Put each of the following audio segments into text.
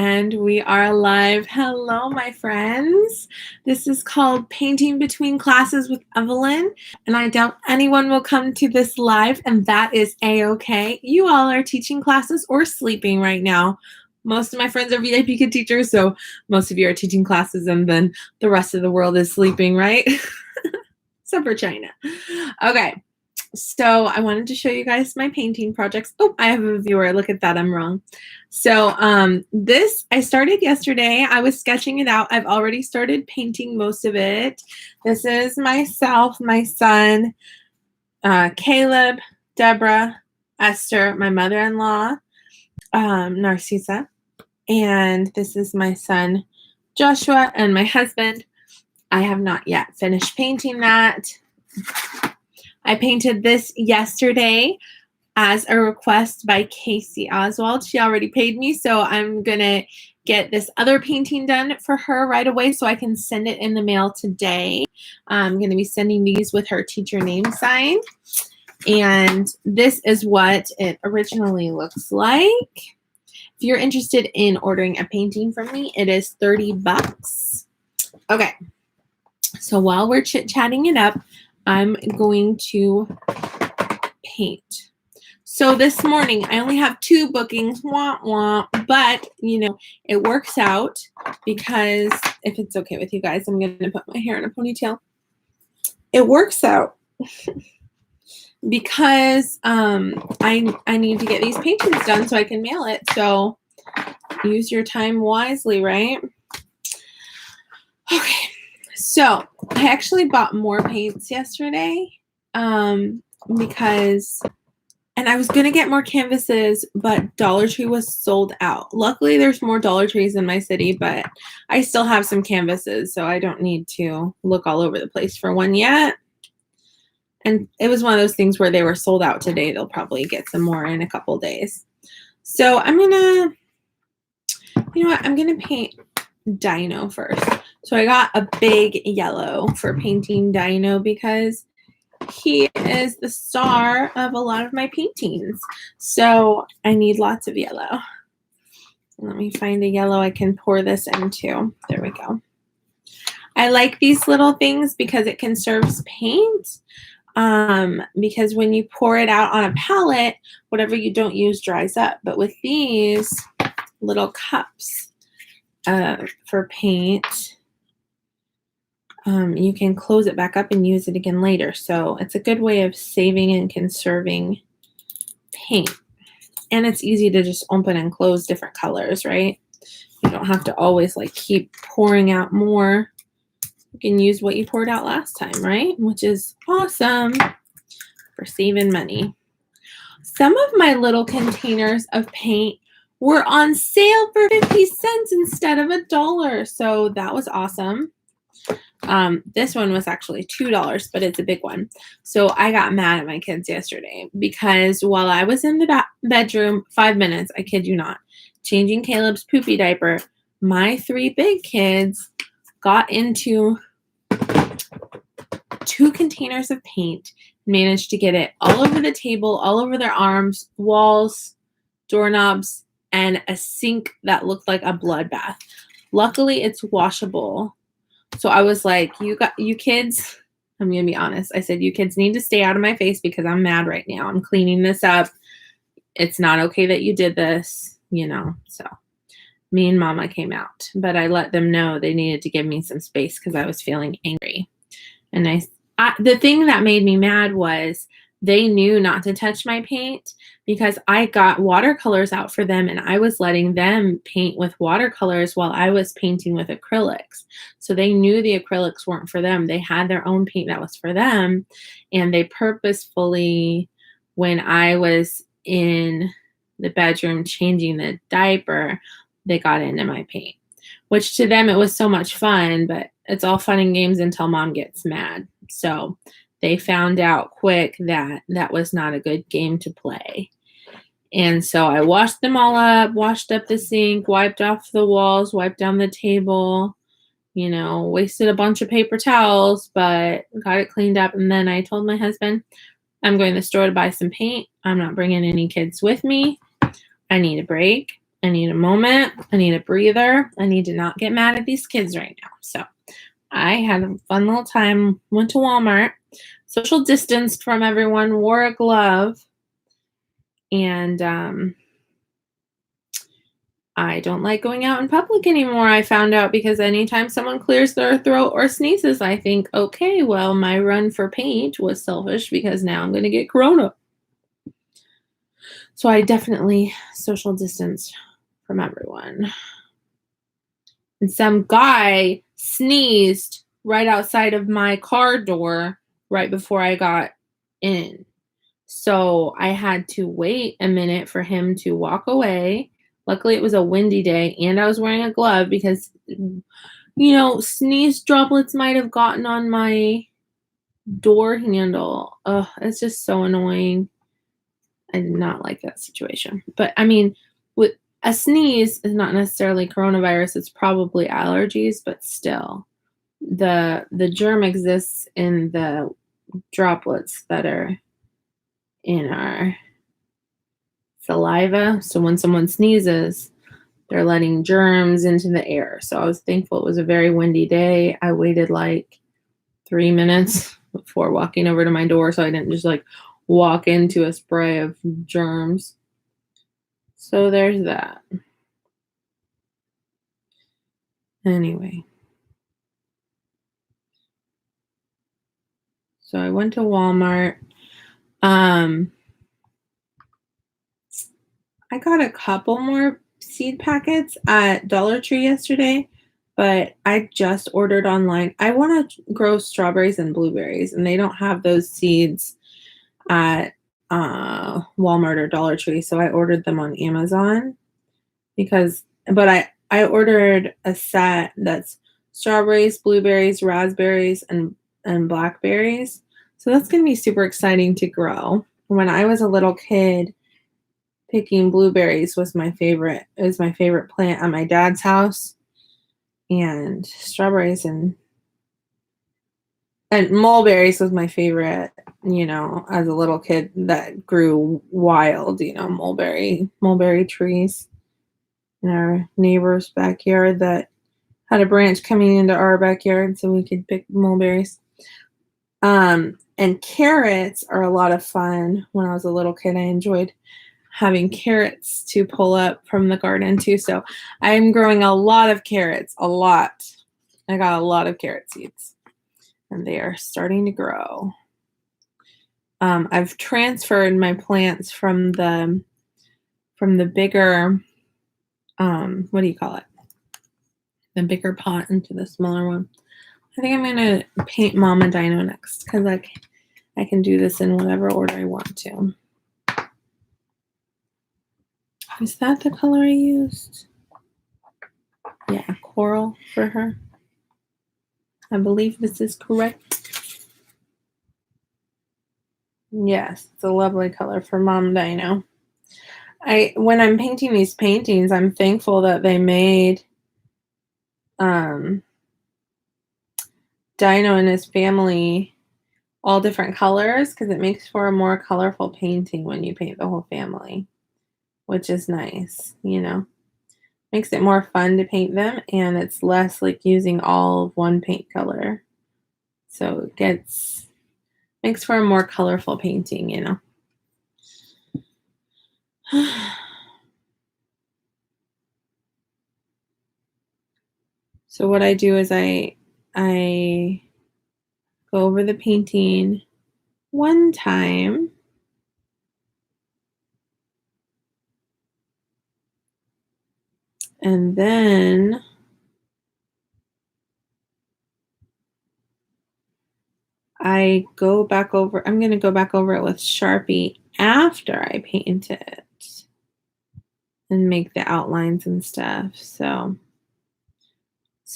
And we are live. Hello, my friends. This is called Painting Between Classes with Evelyn, and I doubt anyone will come to this live, and that is A-okay. You all are teaching classes or sleeping right now. Most of my friends are VIPKID teachers, so most of you are teaching classes, and then the rest of the world is sleeping, right? Except for China. Okay. So I wanted to show you guys my painting projects. Oh, I have a viewer. Look at that. I'm wrong. So this I started yesterday. I was sketching it out. I've already started painting most of it. This is myself, my son, Caleb, Deborah, Esther, my mother-in-law, Narcissa, and this is my son, Joshua, and my husband. I have not yet finished painting that. I painted this yesterday as a request by Kasie Oswald. She already paid me, so I'm going to get this other painting done for her right away so I can send it in the mail today. I'm going to be sending these with her teacher name sign. And this is what it originally looks like. If you're interested in ordering a painting from me, it is $30. Okay, so while we're chit-chatting it up, I'm going to paint. So this morning, I only have 2 bookings, but, you know, it works out because, if it's okay with you guys, I'm going to put my hair in a ponytail. It works out because I need to get these paintings done so I can mail it. So use your time wisely, right? Okay. So I actually bought more paints yesterday because, and I was going to get more canvases, but Dollar Tree was sold out. Luckily, there's more Dollar Trees in my city, but I still have some canvases, so I don't need to look all over the place for one yet. And it was one of those things where they were sold out today. They'll probably get some more in a couple days. So I'm going to, you know what, I'm going to paint Dino first. So I got a big yellow for painting Dino because he is the star of a lot of my paintings. So I need lots of yellow. Let me find a yellow I can pour this into. There we go. I like these little things because it conserves paint. Because when you pour it out on a palette, whatever you don't use dries up. But with these little cups for paint, you can close it back up and use it again later. So it's a good way of saving and conserving paint. And it's easy to just open and close different colors, right? You don't have to always like keep pouring out more. You can use what you poured out last time, right? Which is awesome for saving money. Some of my little containers of paint were on sale for 50 cents instead of $1. So that was awesome. This one was actually $2, but it's a big one. So I got mad at my kids yesterday because while I was in the bedroom, 5 minutes, I kid you not, changing Caleb's poopy diaper, my 3 big kids got into 2 containers of paint, managed to get it all over the table, all over their arms, walls, doorknobs, and a sink that looked like a bloodbath. Luckily, it's washable. So I was like, you kids, I'm going to be honest. I said, you kids need to stay out of my face because I'm mad right now. I'm cleaning this up. It's not okay that you did this, you know. So me and Mama came out, but I let them know they needed to give me some space because I was feeling angry. And the thing that made me mad was they knew not to touch my paint because I got watercolors out for them and I was letting them paint with watercolors while I was painting with acrylics. So they knew the acrylics weren't for them. They had their own paint that was for them. And they purposefully, when I was in the bedroom changing the diaper, they got into my paint, which to them, it was so much fun, but it's all fun and games until Mom gets mad. So they found out quick that that was not a good game to play. And so I washed them all up, washed up the sink, wiped off the walls, wiped down the table, you know, wasted a bunch of paper towels, but got it cleaned up. And then I told my husband, I'm going to the store to buy some paint. I'm not bringing any kids with me. I need a break. I need a moment. I need a breather. I need to not get mad at these kids right now. So I had a fun little time, went to Walmart, social distanced from everyone, wore a glove, and I don't like going out in public anymore, I found out, because anytime someone clears their throat or sneezes, I think, okay, well, my run for paint was selfish because now I'm going to get corona. So I definitely social distanced from everyone. And some guy sneezed right outside of my car door right before I got in. So I had to wait a minute for him to walk away. Luckily, it was a windy day, and I was wearing a glove because, sneeze droplets might have gotten on my door handle. Ugh, it's just so annoying. I did not like that situation. But I mean, with a sneeze is not necessarily coronavirus, it's probably allergies, but still. The germ exists in the droplets that are in our saliva. So when someone sneezes, they're letting germs into the air. So I was thankful it was a very windy day. I waited like 3 minutes before walking over to my door so I didn't just like walk into a spray of germs. So there's that. Anyway. So I went to Walmart. I got a couple more seed packets at Dollar Tree yesterday, but I just ordered online. I want to grow strawberries and blueberries, and they don't have those seeds at Walmart or Dollar Tree, so I ordered them on Amazon but I ordered a set that's strawberries, blueberries, raspberries, and blackberries. So that's going to be super exciting to grow. When I was a little kid, picking blueberries was my favorite. It was my favorite plant at my dad's house. And strawberries and mulberries was my favorite, as a little kid that grew wild, mulberry trees in our neighbor's backyard that had a branch coming into our backyard so we could pick mulberries. And carrots are a lot of fun. When I was a little kid, I enjoyed having carrots to pull up from the garden too. So I'm growing a lot of carrots, a lot. I got a lot of carrot seeds and they are starting to grow. I've transferred my plants from the bigger, what do you call it? The bigger pot into the smaller one. I think I'm going to paint Mama Dino next because I can do this in whatever order I want to. Is that the color I used? Yeah, coral for her. I believe this is correct. Yes, it's a lovely color for Mom Dino. When I'm painting these paintings, I'm thankful that they made Dino and his family all different colors because it makes for a more colorful painting when you paint the whole family, which is nice, Makes it more fun to paint them, and it's less like using all of one paint color. So it makes for a more colorful painting, So what I do is I go over the painting one time. And then I'm going to go back over it with Sharpie after I paint it and make the outlines and stuff. So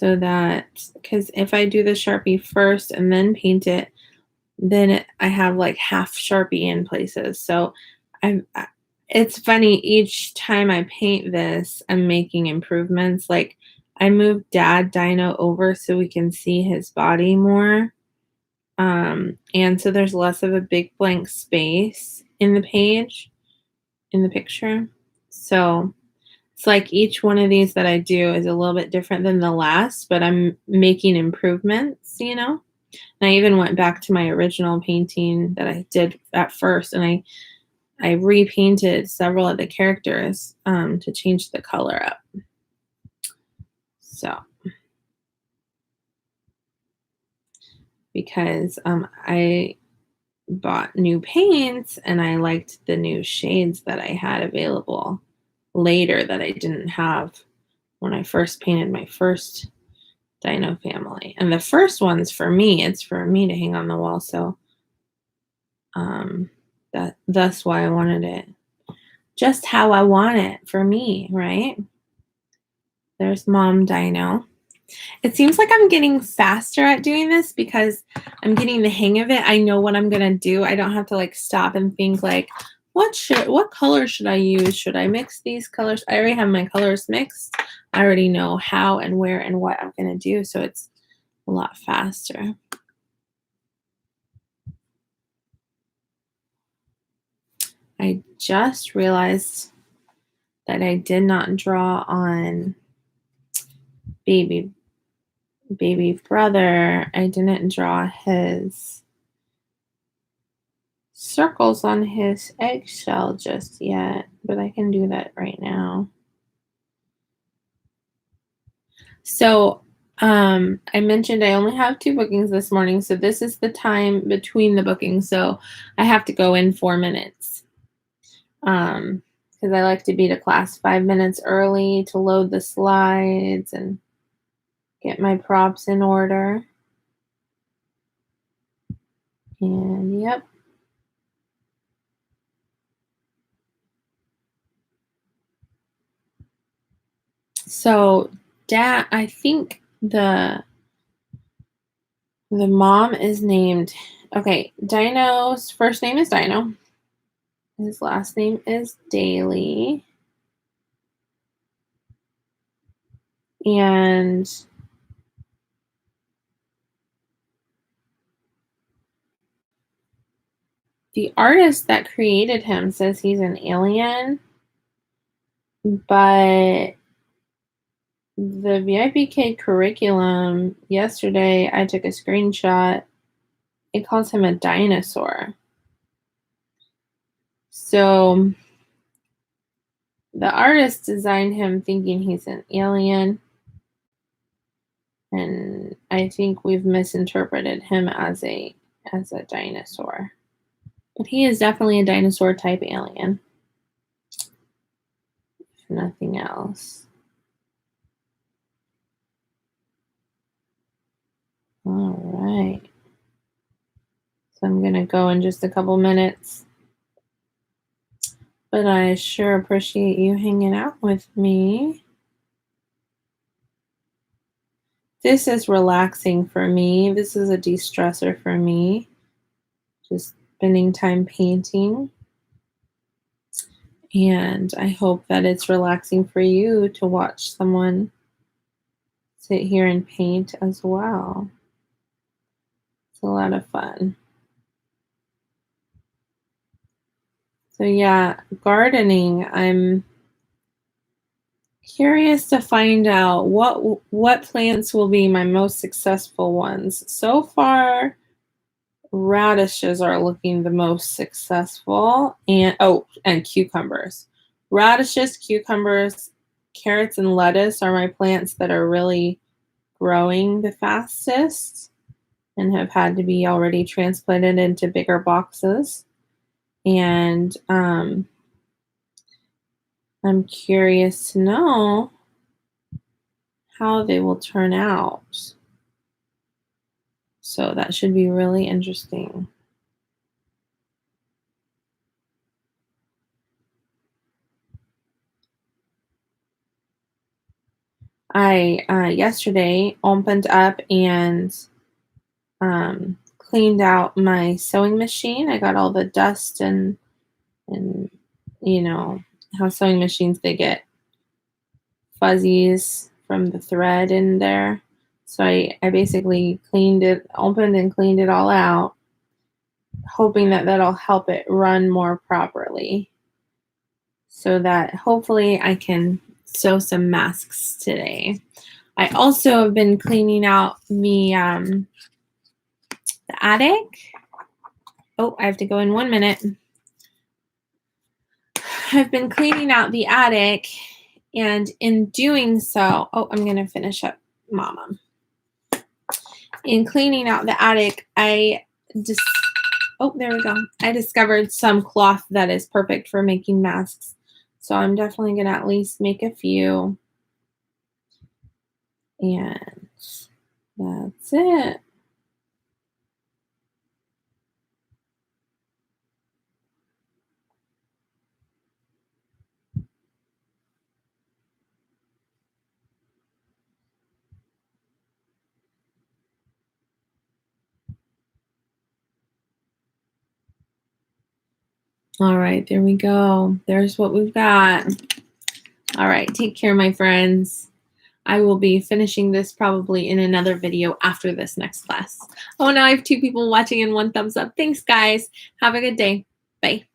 that, because if I do the Sharpie first and then paint it, then I have like half Sharpie in places. So it's funny, each time I paint this, I'm making improvements. Like I moved Dad Dino over so we can see his body more. And so there's less of a big blank space in the page, in the picture. So It's like each one of these that I do is a little bit different than the last, but I'm making improvements, you know? And I even went back to my original painting that I did at first, and I repainted several of the characters to change the color up. So, because I bought new paints and I liked the new shades that I had available later that I didn't have when I first painted my first Dino family. And the first one's for me, it's for me to hang on the wall. So that's why I wanted it just how I want it for me, right? There's Mom Dino. It seems like I'm getting faster at doing this because I'm getting the hang of it. I know what I'm gonna do. I don't have to like stop and think like, what color should I use? Should I mix these colors? I already have my colors mixed. I already know how and where and what I'm gonna do, so it's a lot faster. I just realized that I did not draw on baby brother. I didn't draw his circles on his eggshell just yet, but I can do that right now. So I mentioned I only have 2 bookings this morning, so this is the time between the bookings. So I have to go in 4 minutes. Because I like to be to class 5 minutes early to load the slides and get my props in order. And yep. So I think the mom is named, okay, Dino's first name is Dino. His last name is Daly. And the artist that created him says he's an alien, but the VIPKID curriculum yesterday, I took a screenshot. It calls him a dinosaur. So the artist designed him thinking he's an alien, and I think we've misinterpreted him as a dinosaur. But he is definitely a dinosaur type alien, if nothing else. All right. So I'm going to go in just a couple minutes. But I sure appreciate you hanging out with me. This is relaxing for me. This is a de-stressor for me. Just spending time painting. And I hope that it's relaxing for you to watch someone sit here and paint as well. It's a lot of fun. So yeah, gardening, I'm curious to find out what plants will be my most successful ones. So far, radishes are looking the most successful, and cucumbers. Radishes, cucumbers, carrots, and lettuce are my plants that are really growing the fastest and have had to be already transplanted into bigger boxes. And I'm curious to know how they will turn out. So that should be really interesting. I yesterday opened up and cleaned out my sewing machine. I got all the dust and you know how sewing machines, they get fuzzies from the thread in there. So I basically opened and cleaned it all out, hoping that that'll help it run more properly so that hopefully I can sew some masks today. I also have been cleaning out the attic. Oh, I have to go in 1 minute. I've been cleaning out the attic, and in doing so, I'm going to finish up Mama. In cleaning out the attic, there we go. I discovered some cloth that is perfect for making masks. So I'm definitely going to at least make a few. And that's it. All right, there we go. There's what we've got. All right, take care, my friends. I will be finishing this probably in another video after this next class. Oh, now I have 2 people watching and 1 thumbs up. Thanks, guys. Have a good day. Bye.